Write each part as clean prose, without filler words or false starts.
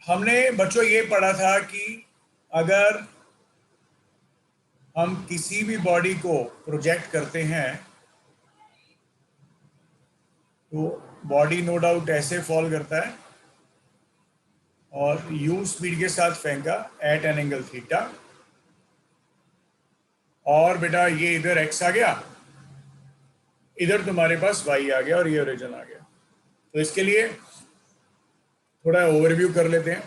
हमने बच्चों ये पढ़ा था कि अगर हम किसी भी बॉडी को प्रोजेक्ट करते हैं तो बॉडी नो डाउट ऐसे फॉल करता है और यू स्पीड के साथ फेंका एट एन एंगल थीटा, और बेटा ये इधर एक्स आ गया, इधर तुम्हारे पास वाई आ गया और ये ओरिजिन आ गया। तो इसके लिए थोड़ा ओवरव्यू कर लेते हैं।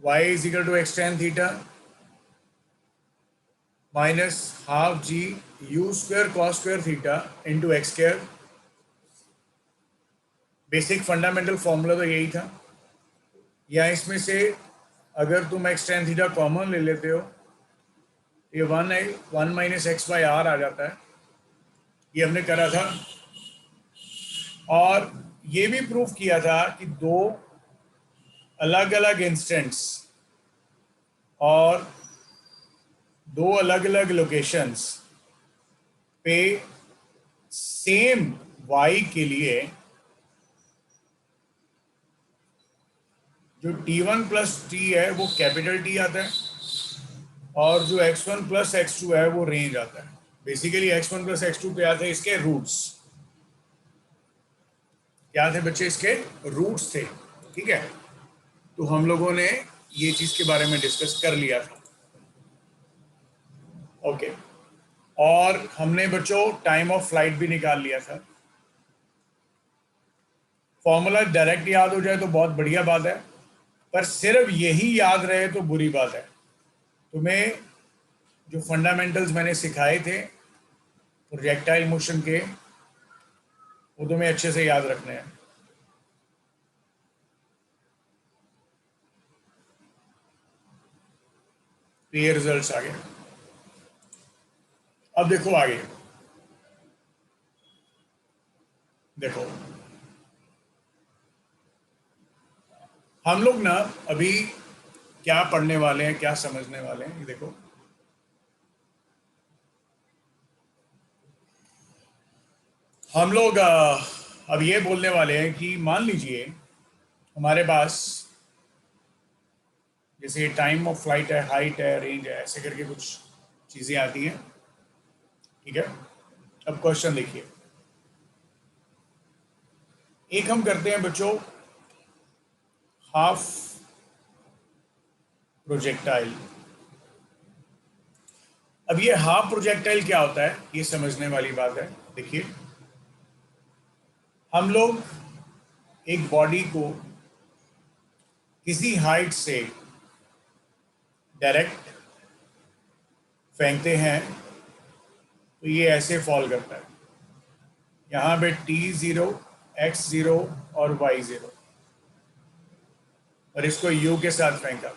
y is equal to x tan theta minus half g u square cos square theta into x square. Basic fundamental formula तो यही था। या इसमें से अगर तुम एक्स टेन थीटा कॉमन ले लेते हो, ये one minus x by r आ जाता है। ये हमने करा था और ये भी प्रूफ किया था कि दो अलग अलग इंस्टेंट्स और दो अलग अलग लोकेशंस पे सेम y के लिए जो t1 प्लस टी है वो कैपिटल T आता है और जो x1 प्लस x2 है वो रेंज आता है। बेसिकली x1 प्लस x2 क्या थे? इसके रूट्स क्या थे बच्चे? इसके रूट्स थे। ठीक है, तो हम लोगों ने ये चीज के बारे में डिस्कस कर लिया था। ओके, और हमने बच्चों टाइम ऑफ फ्लाइट भी निकाल लिया था। फॉर्मूला डायरेक्ट याद हो जाए तो बहुत बढ़िया बात है, पर सिर्फ यही याद रहे तो बुरी बात है। तुम्हें जो फंडामेंटल्स मैंने सिखाए थे प्रोजेक्टाइल मोशन के, वो तुम्हें अच्छे से याद रखने हैं। तो ये रिजल्ट्स आ गए। अब देखो आगे, देखो हम लोग ना अभी क्या पढ़ने वाले हैं, क्या समझने वाले हैं, ये देखो। हम लोग अब ये बोलने वाले हैं कि मान लीजिए हमारे पास जैसे टाइम ऑफ फ्लाइट है, हाइट है, रेंज है, ऐसे करके कुछ चीज़ें आती हैं। ठीक है, अब क्वेश्चन देखिए। एक हम करते हैं बच्चों हाफ प्रोजेक्टाइल। अब ये हाफ प्रोजेक्टाइल क्या होता है ये समझने वाली बात है। देखिए, हम लोग एक बॉडी को किसी हाइट से डायरेक्ट फेंकते हैं तो ये ऐसे फॉल करता है। यहाँ पे t0, x0 और y0, और इसको u के साथ फेंका,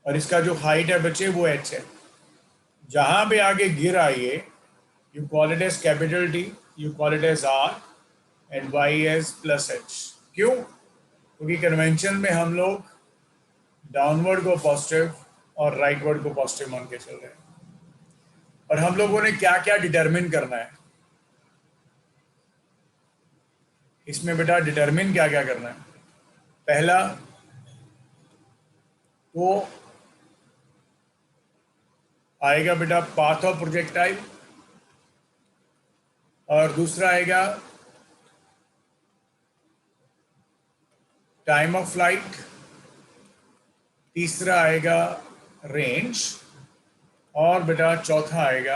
और इसका जो हाइट है बच्चे वो h है। जहां पे आगे गिर आइए, you call it as capital T, you call it as R and y as plus h। क्यों? क्योंकि कन्वेंशन में हम लोग डाउनवर्ड को पॉजिटिव और राइटवर्ड को पॉजिटिव मान के चल रहे हैं। और हम लोगों ने क्या क्या डिटरमिन करना है इसमें बेटा? डिटरमिन क्या क्या करना है? पहला तो आएगा बेटा पाथ ऑफ प्रोजेक्टाइल, और दूसरा आएगा टाइम ऑफ फ्लाइट, तीसरा आएगा रेंज, और बेटा चौथा आएगा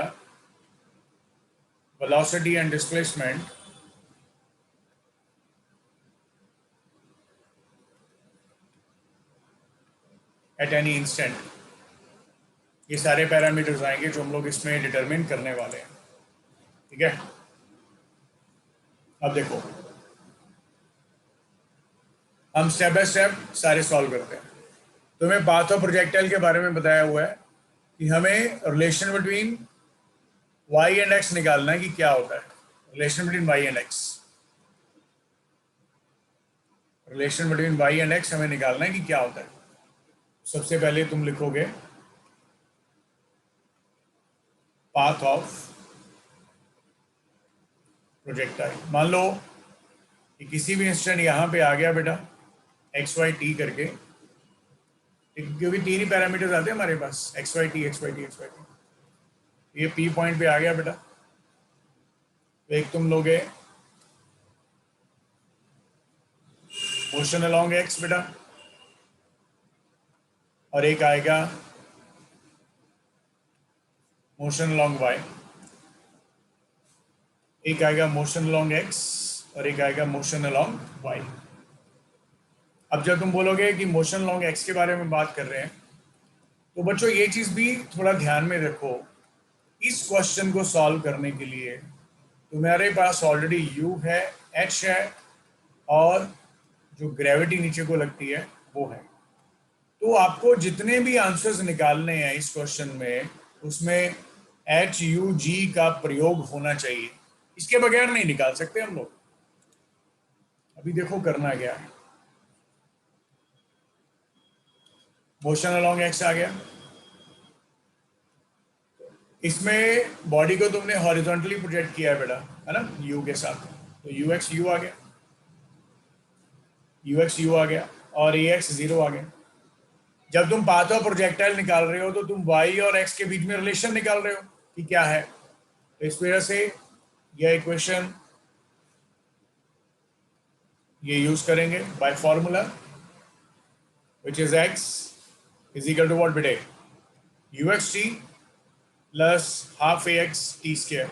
velocity and displacement at any instant. ये सारे पैरामीटर्स आएंगे जो हम लोग इसमें डिटरमिन करने वाले हैं। ठीक है, अब देखो हम स्टेप बाय स्टेप सारे सॉल्व करते हैं। तुम्हें पाथ ऑफ प्रोजेक्टाइल के बारे में बताया हुआ है कि हमें relation between y and x निकालना है कि क्या होता है। Relation between y and x, relation between y and x हमें निकालना है कि क्या होता है। सबसे पहले तुम लिखोगे पाथ ऑफ प्रोजेक्टाइल। मान लो कि किसी भी इंस्टेंट यहाँ पे आ गया बेटा एक्स वाई टी करके, क्योंकि तीन ही पैरामीटर्स आते हैं हमारे पास, x y t x y t x y t. ये पी पॉइंट पे आ गया बेटा, तो एक तुम लोगे मोशन अलोंग एक्स बेटा, और एक आएगा मोशन अलोंग वाई, एक आएगा मोशन अलोंग एक्स और एक आएगा मोशन अलोंग वाई। अब जब तुम बोलोगे कि मोशन अलोंग एक्स के बारे में बात कर रहे हैं, तो बच्चों ये चीज़ भी थोड़ा ध्यान में रखो, इस क्वेश्चन को सॉल्व करने के लिए तुम्हारे पास ऑलरेडी यू है, एच है, और जो ग्रेविटी नीचे को लगती है वो है। तो आपको जितने भी आंसर्स निकालने हैं इस क्वेश्चन में, उसमें एच यू जी का प्रयोग होना चाहिए, इसके बगैर नहीं निकाल सकते हम लोग। अभी देखो करना क्या है। मोशन अलोंग एक्स आ गया, इसमें बॉडी को तुमने हॉरिजॉन्टली प्रोजेक्ट किया है बेटा, है ना, यू के साथ, तो यू एक्स यू आ गया, यू एक्स यू आ गया, और ए एक्स जीरो आ गया। जब तुम पाथ ऑफ प्रोजेक्टाइल निकाल रहे हो तो तुम वाई और एक्स के बीच में रिलेशन निकाल रहे हो कि क्या है, तो इस वजह से यह इक्वेशन ये यूज करेंगे by formula, which is x is equal to what बेटे, u x t plus half a x t square,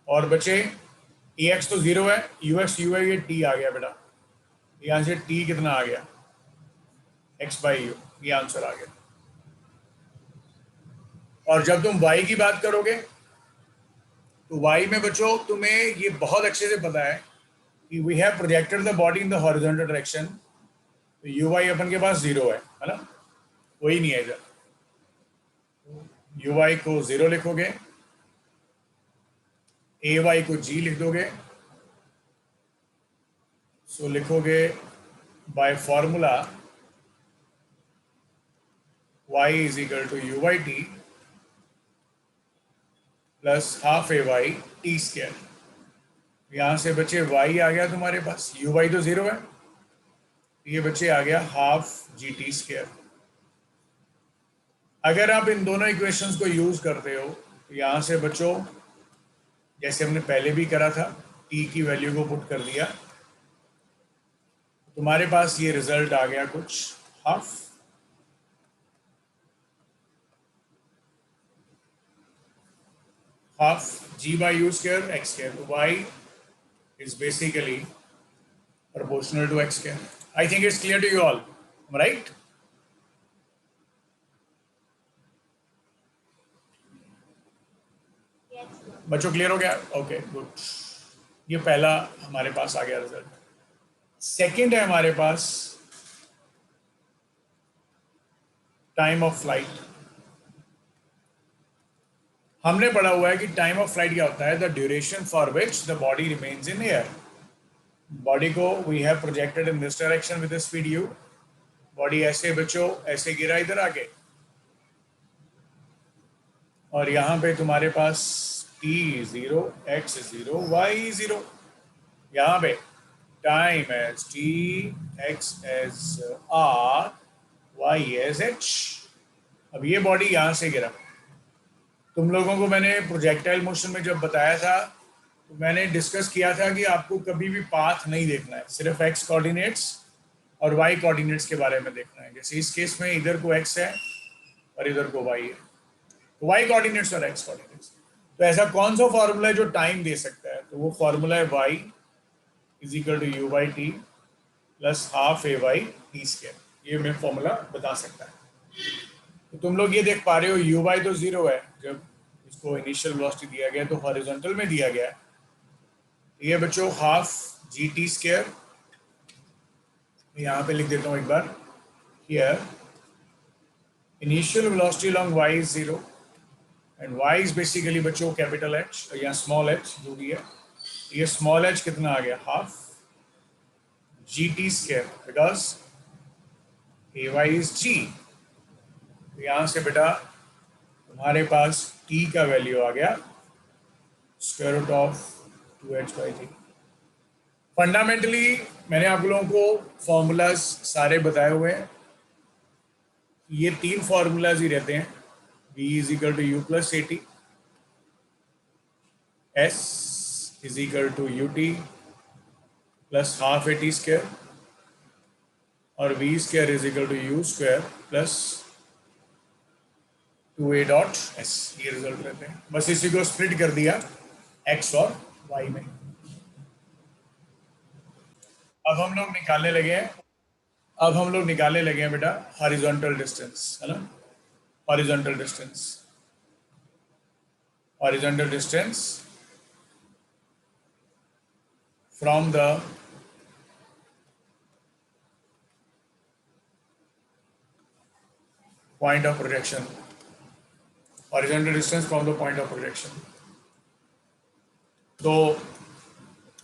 और बचे ए एक्स तो जीरो है, यू एक्स यू है, ये टी आ गया बेटा, यहाँ से टी कितना आ गया, एक्स बाई यू, ये आंसर आ गया। और जब तुम y की बात करोगे तो y में बच्चों तुम्हें ये बहुत अच्छे से पता है कि we have projected the body in the horizontal direction, तो यू वाई अपन के पास जीरो है ना, कोई नहीं है इधर, यू वाई को जीरो लिखोगे, ए वाई को जी लिख दोगे, सो लिखोगे by formula y is equal to u y t plus half a y t square. यहाँ से बचे y आ गया तुम्हारे पास, यू वाई तो जीरो है, ये बच्चे आ गया हाफ जी टी स्क्वायर। अगर आप इन दोनों इक्वेशंस को यूज करते हो तो यहाँ से बच्चों, जैसे हमने पहले भी करा था, t की वैल्यू को पुट कर दिया, तुम्हारे पास ये रिजल्ट आ गया कुछ half g by u square x square, तो y is basically proportional to x square. I think it's clear to you all, right? बच्चों क्लियर हो गया? Okay good. ये पहला हमारे पास आ गया रिजल्ट। सेकंड है हमारे पास टाइम ऑफ फ्लाइट। हमने पढ़ा हुआ है कि टाइम ऑफ फ्लाइट क्या होता है, the duration for which the body remains in air. Body को we have projected in this direction with speed u, body ऐसे बच्चों ऐसे गिरा इधर आके, और यहाँ पे तुम्हारे पास t zero, x zero, y zero, यहाँ पे time as t, x as r, y as h। अब ये बॉडी यहाँ से गिरा, तुम लोगों को मैंने प्रोजेक्टाइल मोशन में जब बताया था तो मैंने डिस्कस किया था कि आपको कभी भी पाथ नहीं देखना है, सिर्फ x कोऑर्डिनेट्स और y कोऑर्डिनेट्स के बारे में देखना है। जैसे इस केस में इधर को x है और इधर को y है, तो y कोऑर्डिनेट्स और x कोऑर्डिनेट्स। तो ऐसा कौन सा फॉर्मूला है जो टाइम दे सकता है, तो वो फॉर्मूला है y is equal to u by t plus half a y t square. ये मैं फॉर्मूला बता सकता है। तो तुम लोग ये देख पा रहे हो यू वाई तो जीरो है, जब इसको इनिशियल वेलोसिटी दिया गया तो हॉरिजॉन्टल में दिया गया है, ये बच्चों हाफ जी टी स्क्वायर, यहाँ पे लिख देता हूँ एक बार, here initial velocity along y is zero and y is basically बच्चों कैपिटल H या स्मॉल h जो भी है, ये स्मॉल h कितना आ गया, half g t square, because a y is g. यहाँ से बेटा तुम्हारे पास t का वैल्यू आ गया square root of 2h/g। Fundamentally मैंने आप लोगों को फॉर्मूलाज सारे बताए हुए हैं। ये 3 फॉर्मूलाज ही रहते हैं, v is equal to u plus a t, s is equal to u t plus half a t square, और v square is equal to u square plus 2a dot s। ये result रहते हैं। बस इसी को split कर दिया x और y में। अब हम लोग निकालने लगे हैं बेटा हॉरिजॉन्टल डिस्टेंस, है ना। Horizontal distance from the point of projection, horizontal distance from the point of projection. तो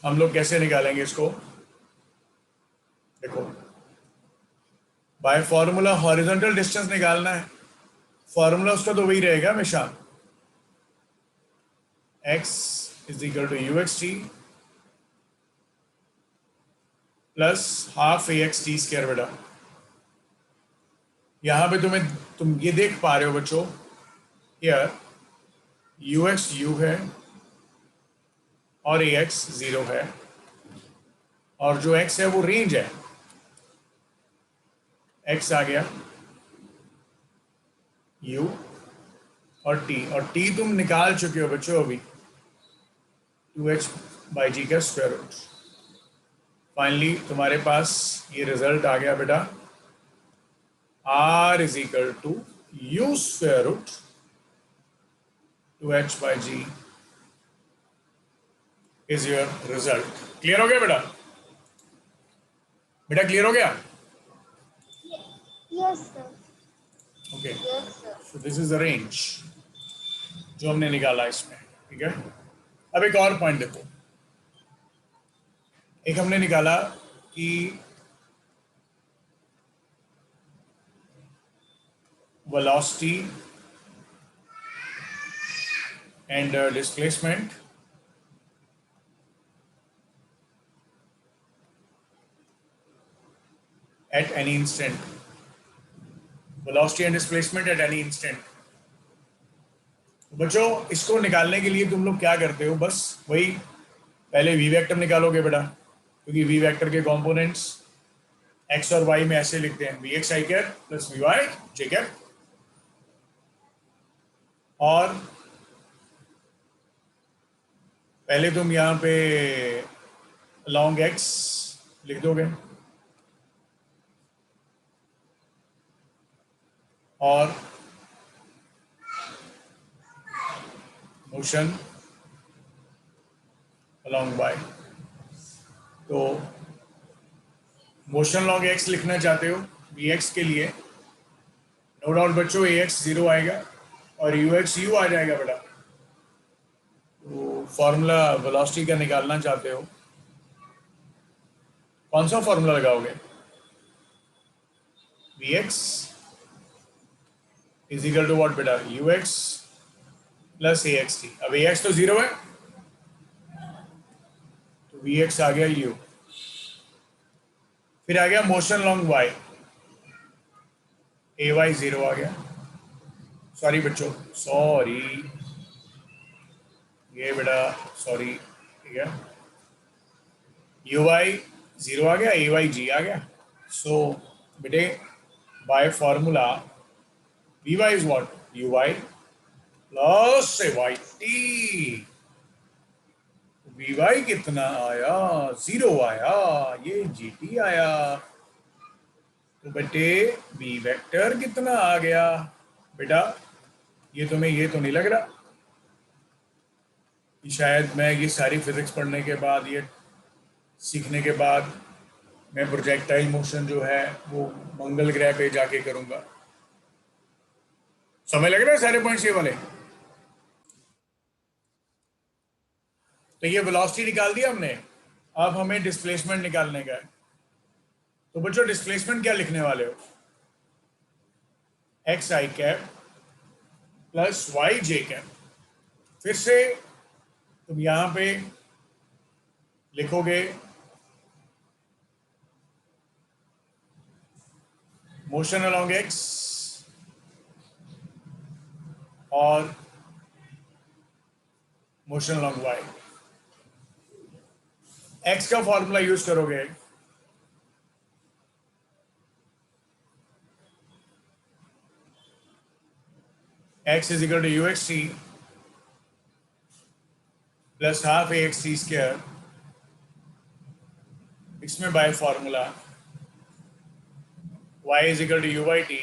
हम लोग कैसे निकालेंगे इसको? देखो, बाय फॉर्मूला हॉरिजॉन्टल डिस्टेंस निकालना है। फॉर्मूला उसका तो वही रहेगा हमेशा, x is equal to u x t plus half a x t square. बेटा यहां पे तुम ये देख पा रहे हो बच्चों, यार यू एक्स यू है और ए एक्स 0 है, और जो x है वो रेंज है। x आ गया u और t तुम निकाल चुके हो बच्चों अभी, 2h/g का स्क्वायर रूट। फाइनली तुम्हारे पास ये रिजल्ट आ गया बेटा, r is equal to u square root 2h/g is your result. Clear हो गया बेटा? क्लियर हो गया? Yes, sir. Okay, Yes, sir. So this is the range जो हमने निकाला इसमें। ठीक है, अब एक और पॉइंट देखो। एक हमने निकाला कि velocity and displacement at any instant, velocity and displacement at any instant। बच्चों इसको निकालने के लिए तुम लोग क्या करते हो, बस वही पहले v वेक्टर निकालोगे बेटा, क्योंकि v वेक्टर के कंपोनेंट्स x और y में ऐसे लिखते हैं, vx i cap plus vy j cap, और पहले तुम यहाँ पे along x लिख दोगे, और मोशन along y। तो मोशन लॉन्ग x लिखना चाहते हो vx के लिए, नो डाउट बच्चों ax 0 आएगा और ux u आ जाएगा बेटा। तो फॉर्मूला वेलोसिटी का निकालना चाहते हो, कौन सा फॉर्मूला लगाओगे? vx is equal to what बेटा, ux प्लस axt। अब ax तो 0 है, तो vx आ गया u। फिर आ गया मोशन लॉन्ग y, ay 0 आ गया। सॉरी बच्चों, सॉरी ये बेटा, सॉरी, ठीक है, uy 0 आ गया, ay g आ गया। सो बेटे by formula vy is what, uy plus yt। vy कितना आया, 0 आया, ये gt आया। तो बेटे v वेक्टर कितना आ गया बेटा? ये तुम्हें ये तो नहीं लग रहा कि शायद मैं ये सारी फिजिक्स पढ़ने के बाद, ये सीखने के बाद मैं प्रोजेक्टाइल मोशन जो है वो मंगल ग्रह पे जाके करूंगा? समय लग रहा है सारे पॉइंट्स ये वाले? तो ये वेलोसिटी निकाल दिया हमने, अब हमें डिस्प्लेसमेंट निकालने का है। तो बच्चों डिस्प्लेसमेंट क्या लिखने वाले हो? X i cap plus y j cap. फिर से तुम यहां पे लिखोगे मोशन अलोंग एक्स और मोशन अलोंग वाई। एक्स का फॉर्मूला यूज करोगे, x is equal to u x t plus half a x t square, इसमें by formula y is equal to u by t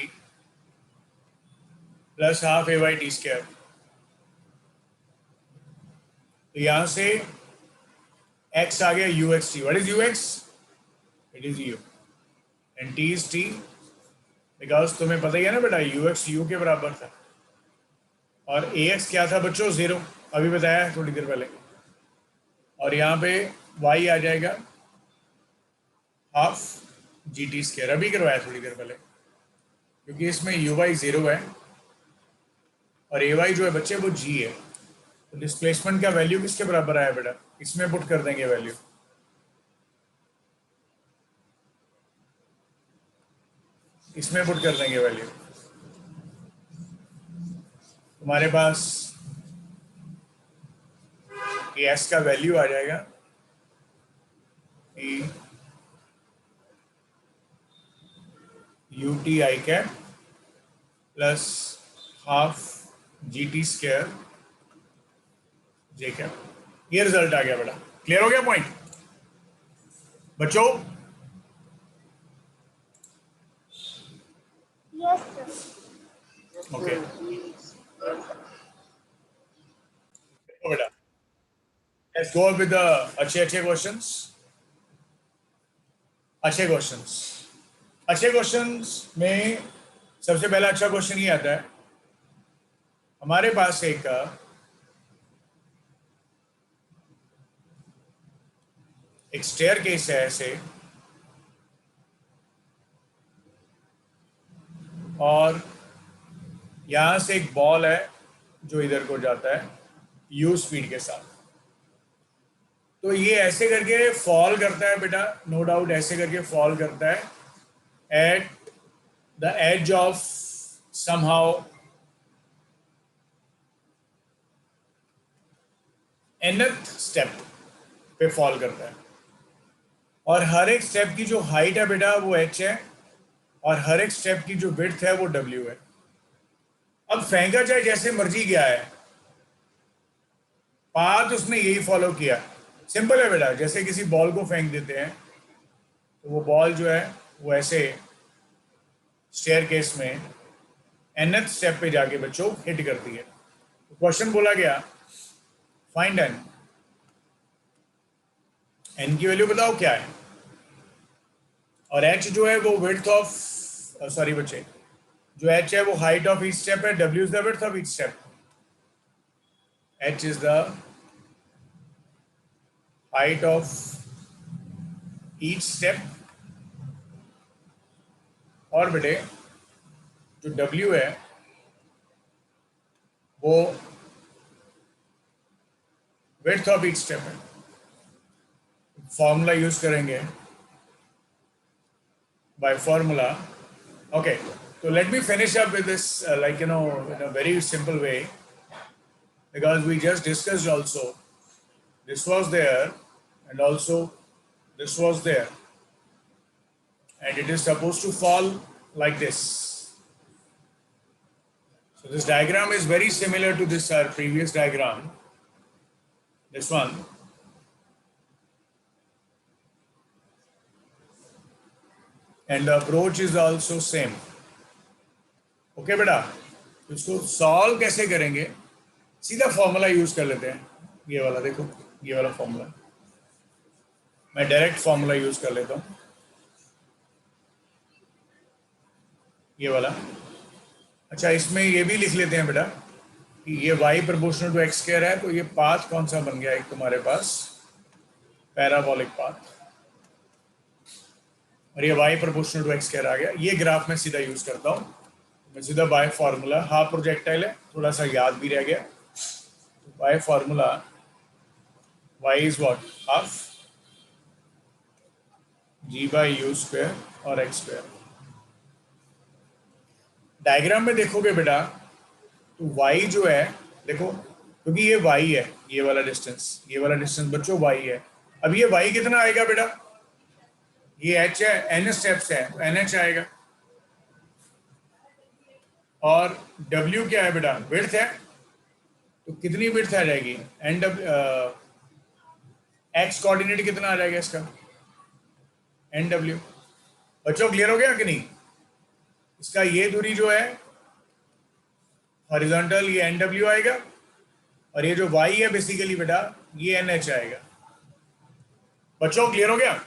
plus half a y t square. तो यहां से x आ गया u x t. What is you x? It is you and T is T, because तुम्हें पता ही है ना बेटा, यू एक्स यू के बराबर था और ए एक्स क्या था बच्चों? 0, अभी बताया थोड़ी देर पहले। और यहाँ पे y आ जाएगा हाफ जी टी स्क्वायर, अभी करवाया थोड़ी देर पहले, क्योंकि इसमें यू वाई 0 है और ए वाई जो है बच्चे वो g है। तो डिस्प्लेसमेंट का वैल्यू किसके बराबर आया बेटा? इसमें पुट कर देंगे वैल्यू, इसमें पुट कर देंगे वैल्यू। तुम्हारे पास ये एस का वैल्यू आ जाएगा U T I cap plus half g t square J cap. ये रिजल्ट आ गया बेटा। क्लियर हो गया पॉइंट बच्चों? Yes, sir. ओके बेटा, लेट्स गो विद द अच्छे अच्छे क्वेश्चंस। अच्छे क्वेश्चंस, अच्छे क्वेश्चंस में सबसे पहला अच्छा क्वेश्चन ये आता है, हमारे पास एक स्टेयर केस है ऐसे, और यहां से एक बॉल है जो इधर को जाता है यू स्पीड के साथ। तो ये ऐसे करके फॉल करता है बेटा, नो डाउट ऐसे करके फॉल करता है at the edge of somehow nth step पे फॉल करता है, और हर एक स्टेप की जो हाइट है बेटा वो h है, और हर एक स्टेप की जो विड्थ है वो w है। अब फेंका चाहे जैसे मर्जी गया है, पाथ उसने यही फॉलो किया। सिंपल है बेटा, जैसे किसी बॉल को फेंक देते हैं तो वो बॉल जो है वो ऐसे स्टेयर केस में nth स्टेप पे जाके बच्चों हिट करती है। तो क्वेश्चन बोला गया फाइंड n की वैल्यू बताओ क्या है, और h जो है वो विड्थ ऑफ, सॉरी बच्चे, जो h है वो हाइट ऑफ ईच स्टेप है, w is the width of each step, h is the height of each step, और बेटे जो w है वो विड्थ ऑफ ईच स्टेप है। फॉर्मूला यूज करेंगे by formula. Okay, so let me finish up with this like in a very simple way, because we just discussed also this was there and also this was there, and it is supposed to fall like this. So this diagram is very similar to this previous diagram, this one. And the approach is also same. Okay बेटा, तो इसको solve कैसे करेंगे? सीधा formula use कर लेते हैं, ये वाला देखो, ये वाला फॉर्मूला, मैं डायरेक्ट फॉर्मूला यूज कर लेता हूँ, ये वाला। अच्छा, इसमें ये भी लिख लेते हैं बेटा कि ये y proportional to x square है, तो ये पाथ कौन सा बन गया एक तुम्हारे पास? पैराबोलिक पाथ, और ये y proportional to x square आ गया। ये ग्राफ में सीधा यूज करता हूँ, मैं सीधा बाय फार्मूला, हाफ प्रोजेक्टाइल है, थोड़ा सा याद भी रह गया, bye formula y is what? Half g by u square और x स्क्वायर। डायग्राम में देखोगे बेटा तो y जो है, देखो क्योंकि ये y है, ये वाला डिस्टेंस बच्चों y है। अब ये y कितना आएगा बेटा, ये h है, n स्टेप्स है तो nh आएगा। और w क्या है बेटा, विड्थ है, तो कितनी विड्थ आ जाएगी, एन डब्ल्यू, एक्स कोऑर्डिनेट कितना आ जाएगा इसका, एन डब्ल्यू। बच्चों क्लियर हो गया कि नहीं? इसका ये दूरी जो है हॉरिजॉन्टल, ये एन डब्ल्यू आएगा, और ये जो y है बेसिकली बेटा ये एन एच आएगा। बच्चों क्लियर हो गया?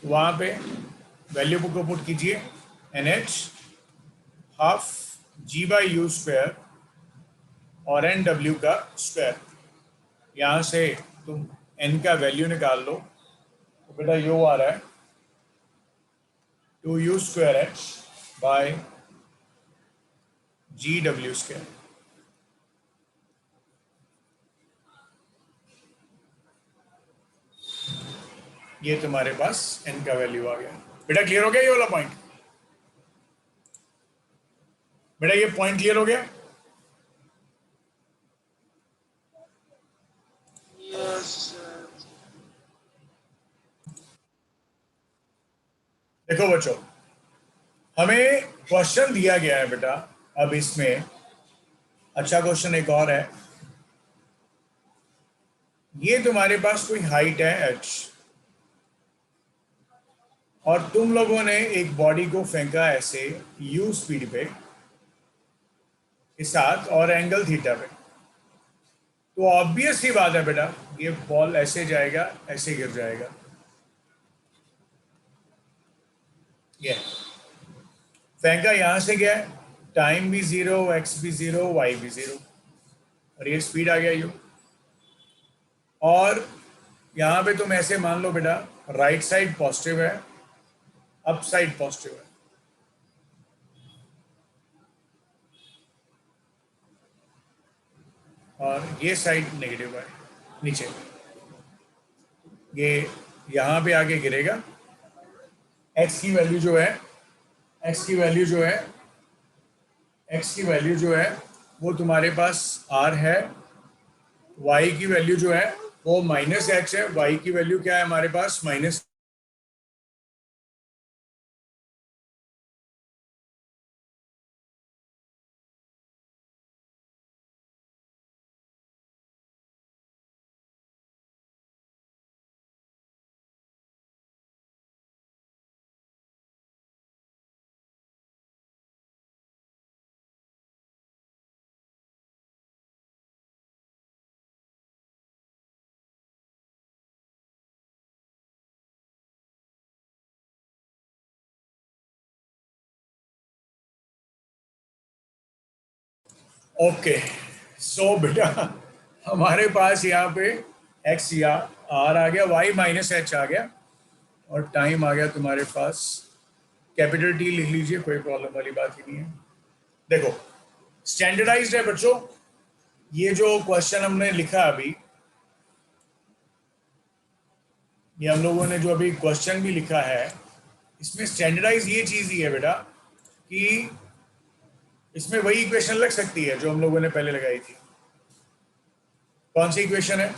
वहां पे वैल्यू को पुट कीजिए, n h half g by u square और एन डब्ल्यू का स्क्वायर। यहां से तुम एन का वैल्यू निकाल लो तो बेटा यू आ रहा है 2u square h by g डब्ल्यू स्क्वायर। ये तुम्हारे पास n का वैल्यू आ गया। बेटा क्लियर हो गया ये वाला पॉइंट? बेटा ये पॉइंट क्लियर हो गया? Yes, sir. देखो बच्चों, हमें क्वेश्चन दिया गया है बेटा, अब इसमें अच्छा क्वेश्चन एक और है। ये तुम्हारे पास कोई हाइट है h, और तुम लोगों ने एक बॉडी को फेंका ऐसे u स्पीड पे के साथ और एंगल थीटा पे, तो ऑब्वियस ही बात है बेटा ये बॉल ऐसे जाएगा, ऐसे गिर जाएगा। ये फेंका यहां से गया, टाइम भी 0, x भी 0, y भी 0, और ये स्पीड आ गया u। और यहाँ पे तुम ऐसे मान लो बेटा राइट साइड पॉजिटिव है, अप साइड पॉजिटिव है, और ये साइड नेगेटिव है नीचे। ये यहाँ पे आके गिरेगा, x की वैल्यू जो है, x की वैल्यू जो है, x की वैल्यू जो है वो तुम्हारे पास r है, y की वैल्यू जो है वो माइनस h है, y की वैल्यू क्या है हमारे पास, माइनस। ओके, सो बेटा हमारे पास यहाँ पे x या r आ गया, y माइनस h आ गया, और टाइम आ गया तुम्हारे पास कैपिटल T लिख लीजिए, कोई प्रॉब्लम वाली बात ही नहीं है। देखो स्टैंडर्डाइज्ड है बच्चों, ये जो क्वेश्चन हमने लिखा अभी, ये हम लोगों ने जो अभी क्वेश्चन भी लिखा है, इसमें स्टैंडर्डाइज ये चीज ही है बेटा कि इसमें वही इक्वेशन लग सकती है जो हम लोगों ने पहले लगाई थी। कौन सी इक्वेशन है?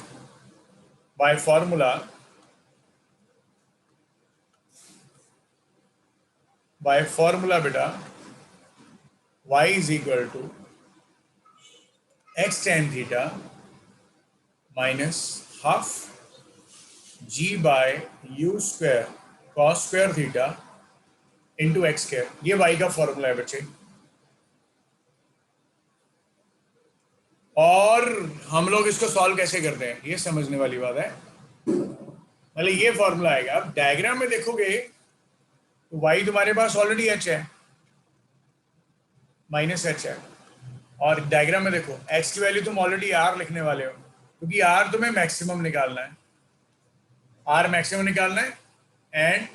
बाय फॉर्मूला बेटा y is equal to x tan theta minus half g by u square cos square theta into x square. ये y का फॉर्मूला है बच्चे, और हम लोग इसको सॉल्व कैसे करते हैं ये समझने वाली बात है। मतलब ये फॉर्मूला आएगा, अब डायग्राम में देखोगे तो y तुम्हारे पास ऑलरेडी h है, माइनस h है, और डायग्राम में देखो x की वैल्यू तुम ऑलरेडी r लिखने वाले हो, क्योंकि r तुम्हें मैक्सिमम निकालना है, r मैक्सिमम निकालना है, एंड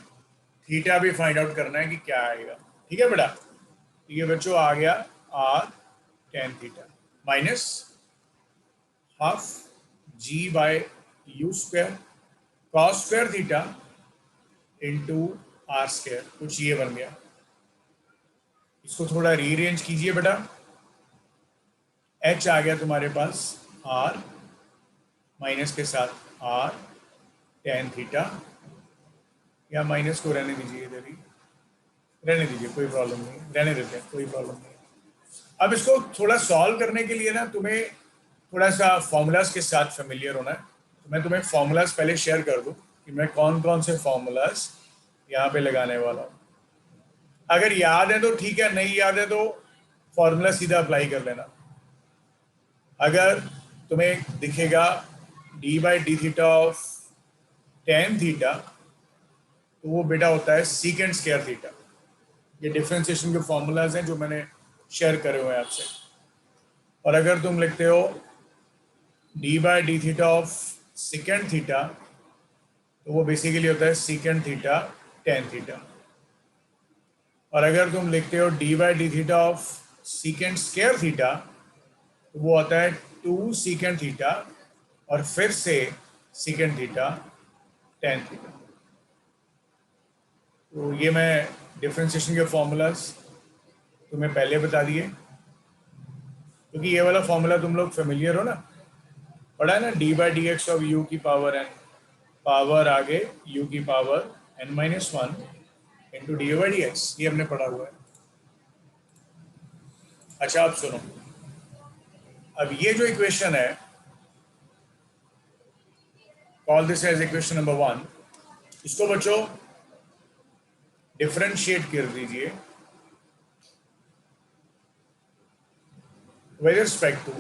थीटा भी फाइंड आउट करना है कि क्या आएगा। ठीक है बेटा, तो ये बच्चों आ गया r tan theta minus half g by u square cos square theta into r square, कुछ ये बन गया। इसको थोड़ा रीअरेंज कीजिए बेटा, एच आ गया तुम्हारे पास आर माइनस के साथ आर टेन थीटा, या माइनस को रहने दीजिए, इधर ही रहने दीजिए, कोई प्रॉब्लम नहीं, रहने देते हैं, कोई प्रॉब्लम नहीं। अब इसको थोड़ा सॉल्व करने के लिए ना तुम्हें थोड़ा सा फॉर्मूलाज के साथ फेमिलियर होना है। तो मैं तुम्हें फॉर्मूलाज पहले शेयर कर दूं कि मैं कौन कौन से फॉर्मूलाज यहाँ पे लगाने वाला हूँ। अगर याद है तो ठीक है, नहीं याद है तो फॉर्मूला सीधा अप्लाई कर लेना। अगर तुम्हें दिखेगा D by d theta of tan theta, तो वो बेटा होता है सीकेंड स्क्वायर थीटा। ये डिफरेंशिएशन के फॉर्मूलाज हैं जो मैंने शेयर करे हुए हैं आपसे। और अगर तुम लिखते हो D by d theta of second theta, तो वो बेसिकली होता है सीकेंड थीटा टेन थीटा। और अगर तुम लिखते हो D by d theta of सीकेंड square theta, तो वो आता है टू सीकेंड थीटा और फिर से सीकेंड थीटा टेन थीटा। तो ये मैं डिफरेंशिएशन के फॉर्मूलाज तुम्हें पहले बता दिए, क्योंकि ये वाला फॉर्मूला तुम लोग फेमिलियर हो ना, पढ़ा है ना, d by d x of u की पावर एन, पावर आगे यू की power n minus one into d by d x, ये हमने पढ़ा हुआ है। अच्छा अब सुनो, अब ये जो इक्वेशन है, call this as equation number one, इसको बच्चों डिफरेंशिएट कर दीजिए विद रिस्पेक्ट टू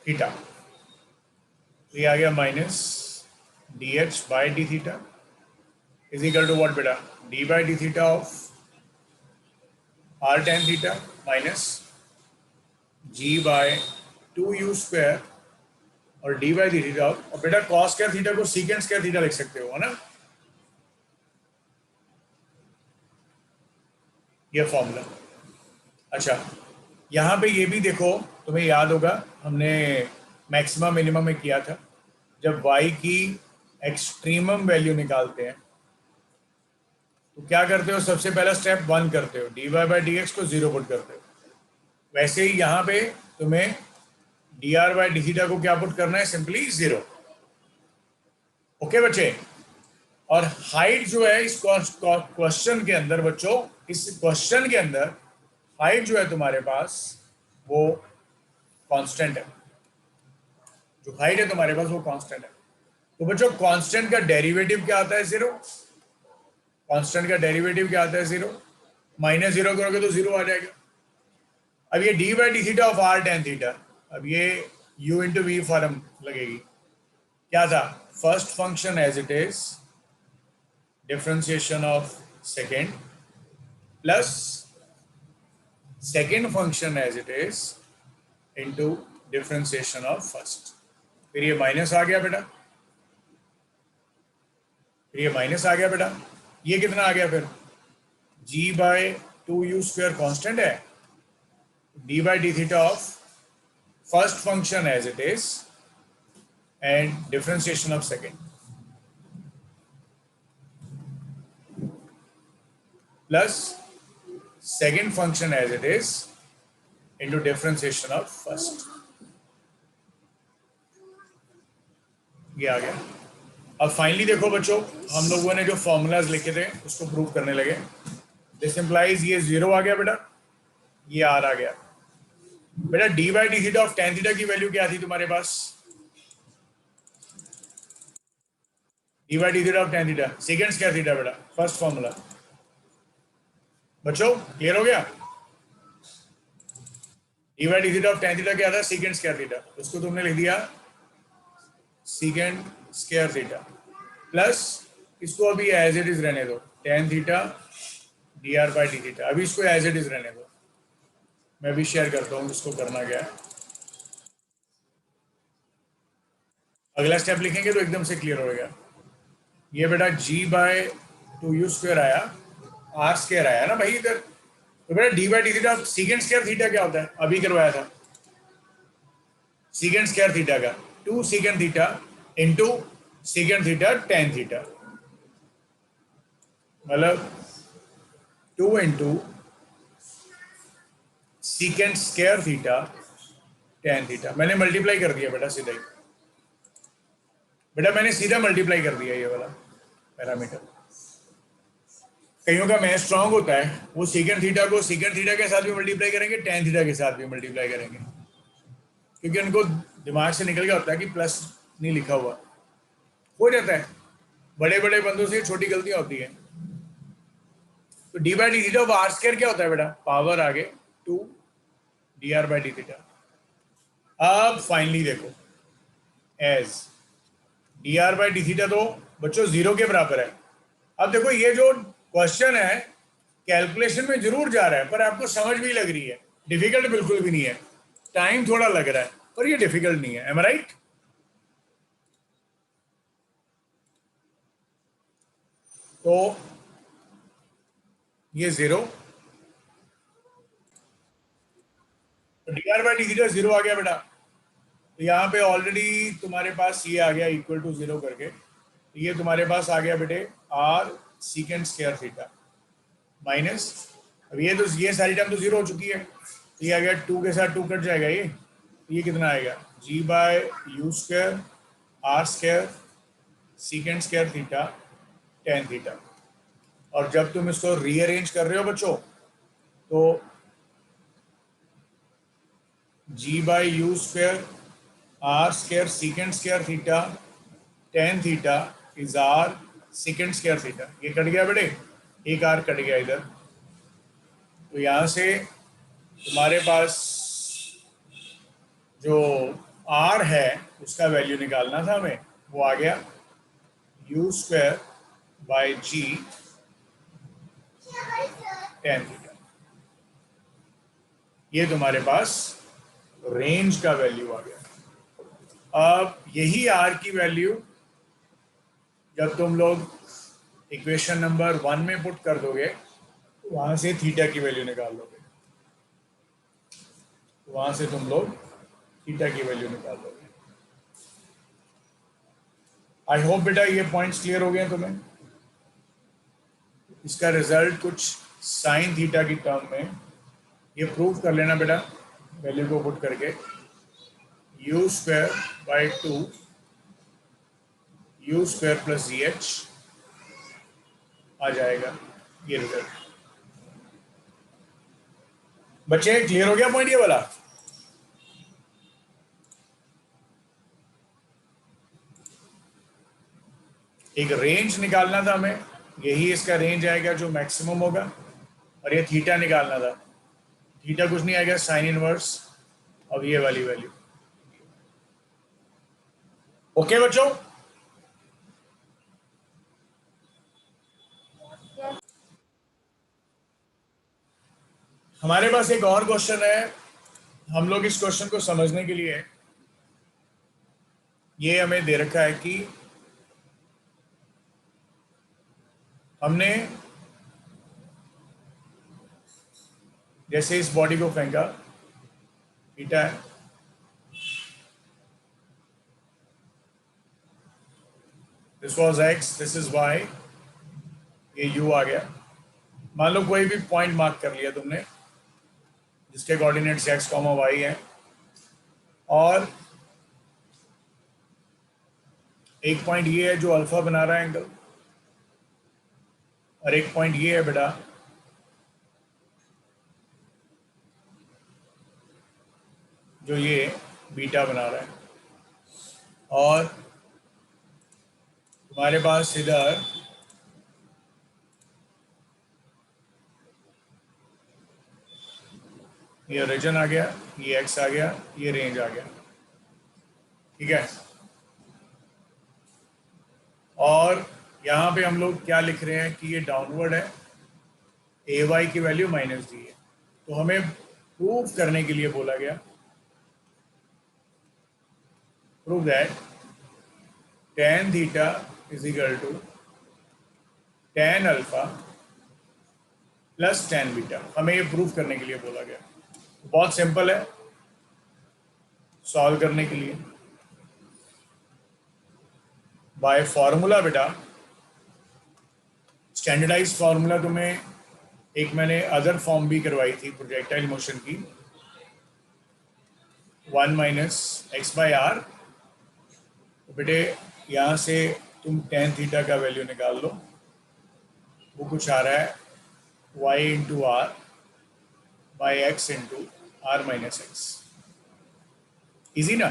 थीटा। तो ये आ गया minus d h by d theta is equal to what बेटा, d by d theta of r tan theta minus g by two u square और d by d theta of, और बेटा cos square theta को सीकेंड square theta लिख सकते हो, है ना, ये फॉर्मूला। अच्छा यहाँ पे ये भी देखो, तुम्हें याद होगा हमने मैक्सिमम मिनिमम में किया था, जब y की एक्सट्रीमम वैल्यू निकालते हैं तो क्या करते हो, सबसे पहला स्टेप वन करते हो, d y by d x को जीरो पुट करते हो। वैसे ही यहाँ पे तुम्हें d r by d theta को क्या पुट करना है, सिंपली जीरो। ओके बच्चे, और हाइट जो है इस क्वेश्चन के अंदर बच्चों, इस क्वेश्चन के अंदर हाइट जो है तुम्हारे पास वो कांस्टेंट है, जो हाइट है तुम्हारे पास वो कांस्टेंट है। तो बच्चों कांस्टेंट का डेरिवेटिव क्या आता है, जीरो। कांस्टेंट का डेरिवेटिव क्या आता है, जीरो। माइनस जीरो करोगे तो जीरो आ जाएगा। अब ये d by d theta of r tan theta, अब ये u इंटू वी फॉर्म लगेगी। क्या था, first function as it is differentiation of second plus second function as it is into differentiation of first. फिर ये माइनस आ गया बेटा, फिर ये माइनस आ गया बेटा, ये कितना आ गया फिर, g by two u square constant है, d by d theta of first function as it is and differentiation of second plus second function as it is into differentiation of first. ये आ गया। अब फाइनली देखो बच्चों, हम लोगों ने जो फॉर्मूलाज लिखे थे उसको प्रूव करने लगे। दिस इंप्लाइज ये जीरो आ गया बेटा, ये आर आ गया बेटा। D by d theta of tan theta की वैल्यू क्या थी तुम्हारे पास, d by d theta of tan theta sec square theta बेटा, फर्स्ट फॉर्मूला। बच्चों क्लियर हो गया, d by d theta of tan theta क्या था, सेकेंड स्क्वायर थीटा, उसको तुमने लिख दिया सेकेंड स्क्वायर थीटा प्लस इसको अभी एज इट इज रहने दो, tan theta D r by d theta, अभी इसको एज इट इज रहने दो। मैं भी शेयर करता हूँ इसको करना क्या है। अगला स्टेप लिखेंगे तो एकदम से क्लियर होगा। ये बेटा g by two u square आया, आर स्क्वायर आया ना भाई इधर, तो बेटा d by d theta sec square theta क्या होता है, अभी करवाया था, सेकेंड स्क्वायर थीटा का two sec theta into sec theta tan theta, मतलब 2 into secant square theta tan theta. मैंने मल्टीप्लाई कर दिया बेटा सीधा ही, बेटा मैंने सीधा मल्टीप्लाई कर दिया ये वाला पैरामीटर। कईयों का मैथ स्ट्रांग होता है, वो सीकेंट थीटा को सीकेंट थीटा के साथ भी मल्टीप्लाई करेंगे, tan थीटा के साथ भी मल्टीप्लाई करेंगे, क्योंकि उनको दिमाग से निकल गया होता है कि प्लस नहीं लिखा हुआ। हो जाता है, बड़े बड़े बंदों से छोटी गलतियां होती है। तो d by d theta r square क्या होता है बेटा, पावर आगे 2 d r by d theta. अब फाइनली देखो, as d r by d theta तो बच्चों 0 के बराबर है। अब देखो ये जो क्वेश्चन है कैलकुलेशन में जरूर जा रहा है, पर आपको समझ भी लग रही है, डिफिकल्ट बिल्कुल भी नहीं है। टाइम थोड़ा लग रहा है पर ये डिफिकल्ट नहीं है। एम आई राइट? तो ये 0, D r by d theta 0 आ गया बेटा। तो यहाँ पे ऑलरेडी तुम्हारे पास ये आ गया इक्वल टू 0 करके, तो ये तुम्हारे पास आ गया बेटे r secant square theta minus, अब ये सारी टर्म तो 0 हो चुकी है, तो ये आ गया 2 के साथ 2 कट जाएगा, ये कितना आएगा g by u square r square secant square theta tan theta. और जब तुम इसको रीअरेंज कर रहे हो बच्चों, तो g by u square r square secant square theta tan theta is r secant square theta. ये कट गया बेटे, एक आर कट गया इधर, तो यहाँ से तुम्हारे पास जो आर है उसका वैल्यू निकालना था हमें, वो आ गया u square by g tan theta. ये तुम्हारे पास रेंज का वैल्यू आ गया। अब यही आर की वैल्यू जब तुम लोग इक्वेशन नंबर 1 में पुट कर दोगे, तो वहां से थीटा की वैल्यू निकाल लोगे, तो वहां से तुम लोग थीटा की वैल्यू निकाल लोगे। आई होप बेटा ये पॉइंट्स क्लियर हो गए तुम्हें। इसका रिजल्ट कुछ साइन थीटा की टर्म में ये प्रूव कर लेना बेटा, वैल्यू को पुट करके u square by 2 u square plus g h आ जाएगा ये रिजल्ट। बच्चे क्लियर हो गया पॉइंट ये वाला? एक रेंज निकालना था हमें, यही इसका रेंज आएगा जो मैक्सिमम होगा, और ये थीटा निकालना था। थीटा कुछ नहीं आएगा साइन इनवर्स अब ये वाली वैल्यू। ओके बच्चों? हमारे पास एक और क्वेश्चन है। हम लोग इस क्वेश्चन को समझने के लिए, ये हमें दे रखा है कि हमने जैसे इस बॉडी को फेंका, थीटा है, this was x, this is y, ये यू आ गया। मान लो कोई भी पॉइंट मार्क कर लिया तुमने जिसके कोऑर्डिनेट्स एक्स कॉमा वाई है, और एक पॉइंट ये है जो अल्फा बना रहा है एंगल, और एक पॉइंट ये है बेटा जो ये बीटा बना रहा है, और तुम्हारे पास इधर ये ओरिजिन आ गया, ये एक्स आ गया, ये रेंज आ गया, ठीक है। और यहाँ पे हम लोग क्या लिख रहे हैं कि ये डाउनवर्ड है, ए वाई की वैल्यू माइनस दी है, तो हमें प्रूव करने के लिए बोला गया, prove that tan theta is equal to tan alpha plus tan beta. हमें ये प्रूव करने के लिए बोला गया। बहुत सिंपल है सॉल्व करने के लिए। बाय फॉर्मूला बेटा, स्टैंडर्डाइज फॉर्मूला तुम्हें एक मैंने अदर फॉर्म भी करवाई थी प्रोजेक्टाइल मोशन की, 1 माइनस एक्स बाई आर। तो बेटे यहाँ से तुम टेन थीटा का वैल्यू निकाल लो, वो कुछ आ रहा है y into r by x into r minus x. Easy ना,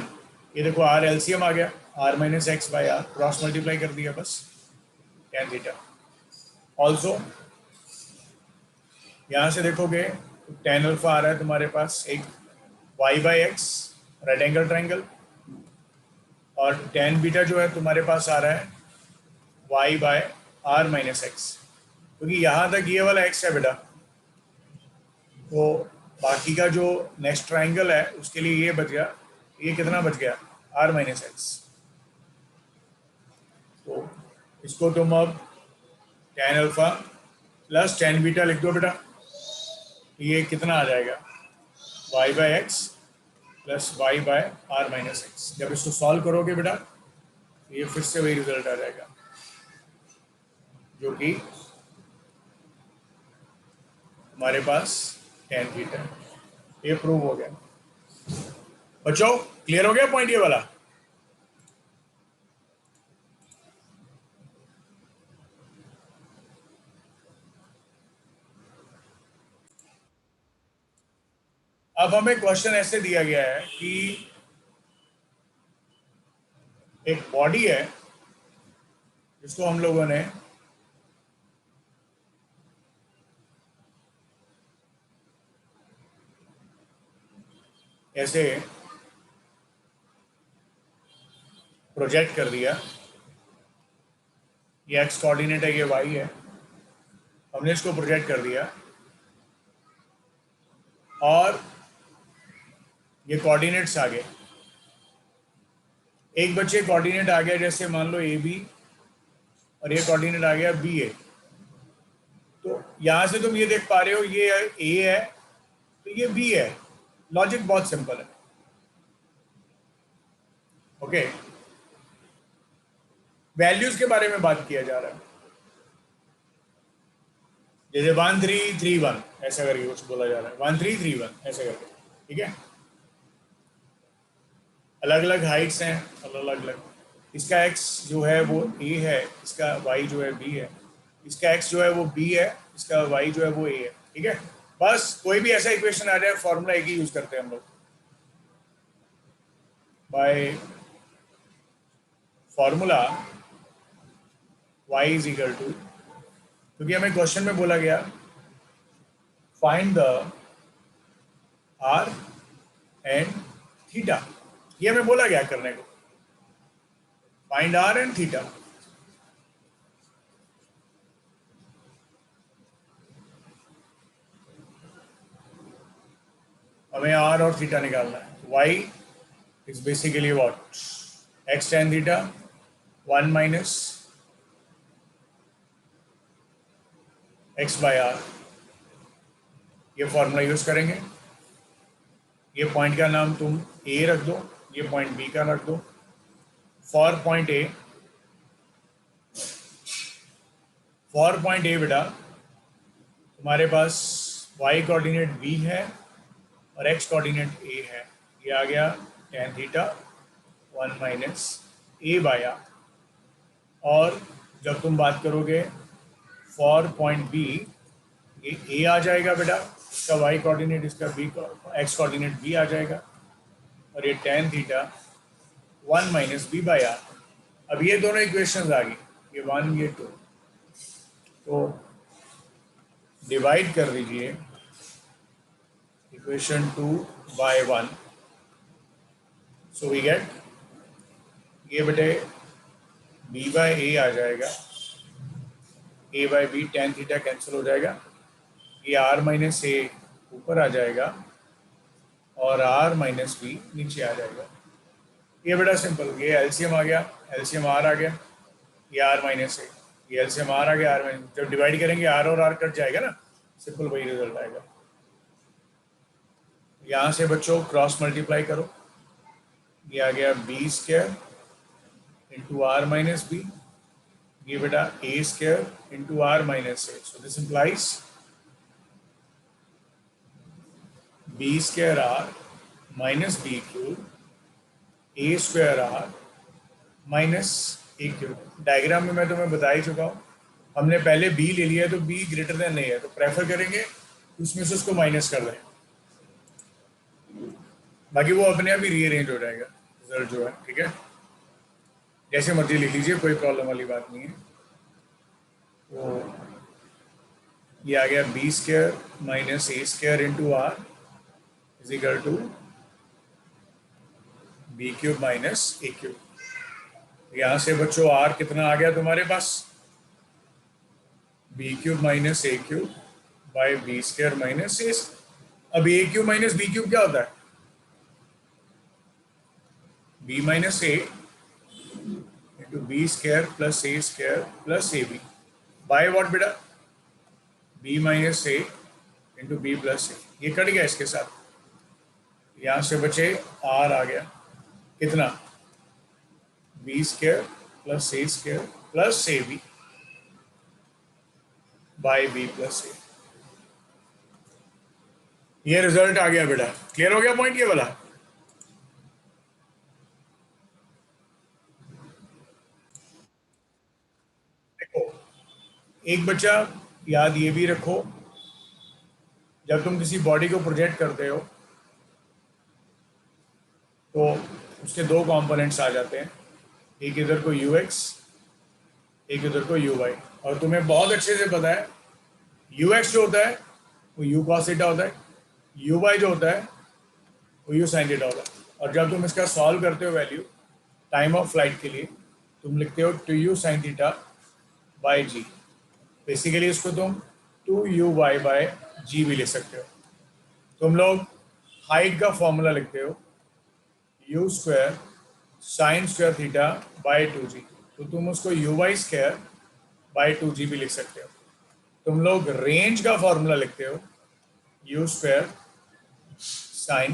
ये देखो आर एलसीएम आ गया, r minus x by r cross multiply कर दिया बस, टेन थीटा। ऑल्सो यहाँ से देखोगे तो टेन अल्फा आ रहा है तुम्हारे पास, एक y by x right angle triangle, और टेन बीटा जो है तुम्हारे पास आ रहा है y by r minus x, क्योंकि यहाँ तक ये वाला एक्स है बेटा, तो बाकी का जो नेक्स्ट ट्राइंगल है उसके लिए ये बच गया, ये कितना बच गया, आर माइनस एक्स। तो इसको तुम अब tan alpha plus tan beta लिख दो बेटा, ये कितना आ जाएगा, y by x plus y by r minus x. जब इसको सॉल्व करोगे बेटा ये फिर से वही रिजल्ट आ जाएगा, जो कि हमारे पास टेन थीटा है। ये प्रूव हो गया बच्चों, क्लियर हो गया पॉइंट ये वाला। अब हमें क्वेश्चन ऐसे दिया गया है कि एक बॉडी है जिसको हम लोगों ने ऐसे प्रोजेक्ट कर दिया, ये एक्स कोऑर्डिनेट है, ये वाई है, हमने इसको प्रोजेक्ट कर दिया और ये कोऑर्डिनेट्स आ गए। एक बच्चे कोऑर्डिनेट आ गया जैसे मान लो ए बी, और ये कोऑर्डिनेट आ गया बी ए। तो यहां से तुम ये देख पा रहे हो ये ए है तो ये बी है, लॉजिक बहुत सिंपल है। ओके, वैल्यूज के बारे में बात किया जा रहा है, जैसे 1331 ऐसा करके कुछ बोला जा रहा है, 1331 ऐसे करके, ठीक है। अलग अलग हाइट्स हैं, अलग अलग, इसका x जो है वो a है, इसका y जो है b है, इसका x जो है वो b है, इसका y जो है वो a है, ठीक है। बस कोई भी ऐसा इक्वेशन आ जाए फॉर्मूला एक ही यूज करते हैं हम लोग, by formula y is equal to, क्योंकि हमें क्वेश्चन में बोला गया find the r and theta, ये हमें बोला गया करने को, फाइंड r एंड थीटा। हमें r और थीटा निकालना है। y is basically what, x tan theta 1 minus x by r, ये फॉर्मूला यूज करेंगे। ये पॉइंट का नाम तुम a रख दो, ये पॉइंट b का रख दो। For point a, for point a बेटा तुम्हारे पास y कोऑर्डिनेट b है और x कोऑर्डिनेट a है, ये आ गया tan theta 1 minus a by r। और जब तुम बात करोगे फॉर पॉइंट b, ये a आ जाएगा बेटा, इसका y कोऑर्डिनेट, इसका b x कोऑर्डिनेट b आ जाएगा, और ये tan theta 1 minus b by r। अब ये दोनों इक्वेशंस आ गई, ये 1 ये 2, तो डिवाइड कर दीजिए equation 2 by 1, so we get, ये बेटे b बाय a आ जाएगा, a by b tan theta cancel हो जाएगा, ये r माइनस a ऊपर आ जाएगा और r माइनस b नीचे आ जाएगा। ये बेटा सिंपल, ये एलसीएम आ गया, एलसीएम r आ गया, ये r माइनस a, ये एलसीएम r आ गया, r माइनस, जब डिवाइड करेंगे r और r कट जाएगा ना, सिंपल वही रिजल्ट आएगा। यहाँ से बच्चों क्रॉस मल्टीप्लाई करो, ये आ गया b square into r minus b, ये बेटा a square into r minus a, so this implies b square r minus b cube a square r minus a cube. Diagram में मैं तुम्हें बता ही चुका हूँ, हमने पहले बी ले लिया है तो बी ग्रेटर देन नहीं है तो प्रेफर करेंगे उसमें से उसको माइनस कर दें, बाकी वो अपने आप ही रीअरेंज हो जाएगा रिजल्ट जो है। ठीक है, जैसे मर्जी लिख लीजिए, कोई प्रॉब्लम वाली बात नहीं है। तो ये आ गया b square minus a square into r is equal to b cube minus a cube. यहाँ से बच्चों आर कितना आ गया तुम्हारे पास, b cube minus a cube by b square minus a. अब a cube minus b cube क्या होता है, b minus a into b square plus a square plus a b by what बेटा, b minus a into b plus a. ये cut गया इसके साथ, यहाँ से बचे आर आ गया कितना, b square plus a square plus a b by b plus a. ये रिजल्ट आ गया बेटा, क्लियर हो गया पॉइंट ये वाला। देखो एक बच्चा याद ये भी रखो, जब तुम किसी बॉडी को प्रोजेक्ट करते हो तो उसके दो कंपोनेंट्स आ जाते हैं, एक इधर को यू एक्स एक इधर को यू वाई। और तुम्हें बहुत अच्छे से पता है यू एक्स जो होता है वो यू कॉस थीटा होता है, यू वाई जो होता है वो यू साइन थीटा होता है। और जब तुम इसका सॉल्व करते हो वैल्यू टाइम ऑफ फ्लाइट के लिए तुम लिखते हो two u sine theta by g. Basically इसको तुम two u y by g भी ले सकते हो। तुम लोग हाइट का फॉर्मूला लिखते हो u square sine square theta by two g, तो तुम उसको u y square by two g भी लिख सकते हो। तुम लोग रेंज का फॉर्मूला लिखते हो u square sine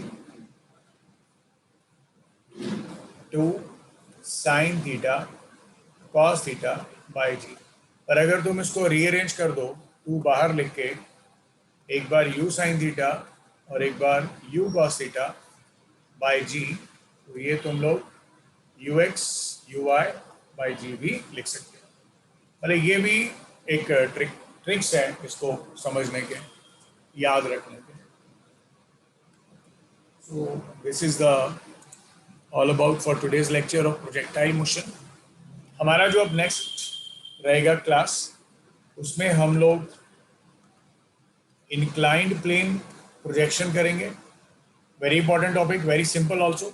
two sine theta cos theta by g. पर अगर तुम इसको रीअरेंज कर दो, टू बाहर लिख के एक बार यू साइन थीटा और एक बार u cos theta by g, तो ये तुम लोग u x u y by g भी लिख सकते हो। मतलब ये भी एक ट्रिक्स है इसको समझने के, याद रखने के। सो this is the all about for today's lecture of projectile motion. हमारा जो अब नेक्स्ट रहेगा क्लास, उसमें हम लोग इंक्लाइंड प्लेन प्रोजेक्शन करेंगे। Very important topic, very simple also,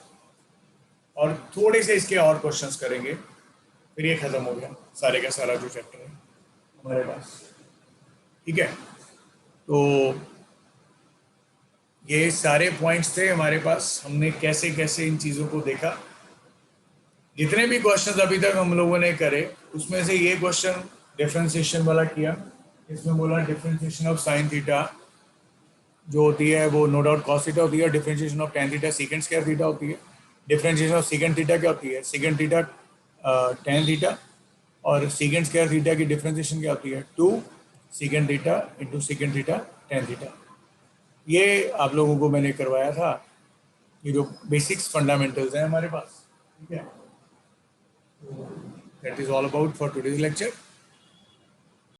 और थोड़े से इसके और क्वेश्चंस करेंगे, फिर ये खत्म हो गया सारे का सारा जो चैप्टर है हमारे पास। ठीक है, तो ये सारे पॉइंट्स थे हमारे पास, हमने कैसे कैसे इन चीज़ों को देखा। जितने भी क्वेश्चंस अभी तक हम लोगों ने करे उसमें से ये क्वेश्चन डिफरेंशिएशन वाला किया, इसमें बोला डिफरेंशिएशन ऑफ साइन थीटा जो होती है वो नो डाउट कॉस थीटा होती है, differentiation of tan theta सीकेंड square theta होती है। डिफरेंशिएशन ऑफ सीकेंड थीटा क्या होती है, सीकेंड थीटा टेन थीटा, और सीकेंड स्क्वायर थीटा की डिफरेंशिएशन क्या होती है, two sec theta into sec theta tan theta. ये आप लोगों को मैंने करवाया था, ये जो बेसिक्स फंडामेंटल्स हैं हमारे पास। ठीक है, that is all about for today's lecture.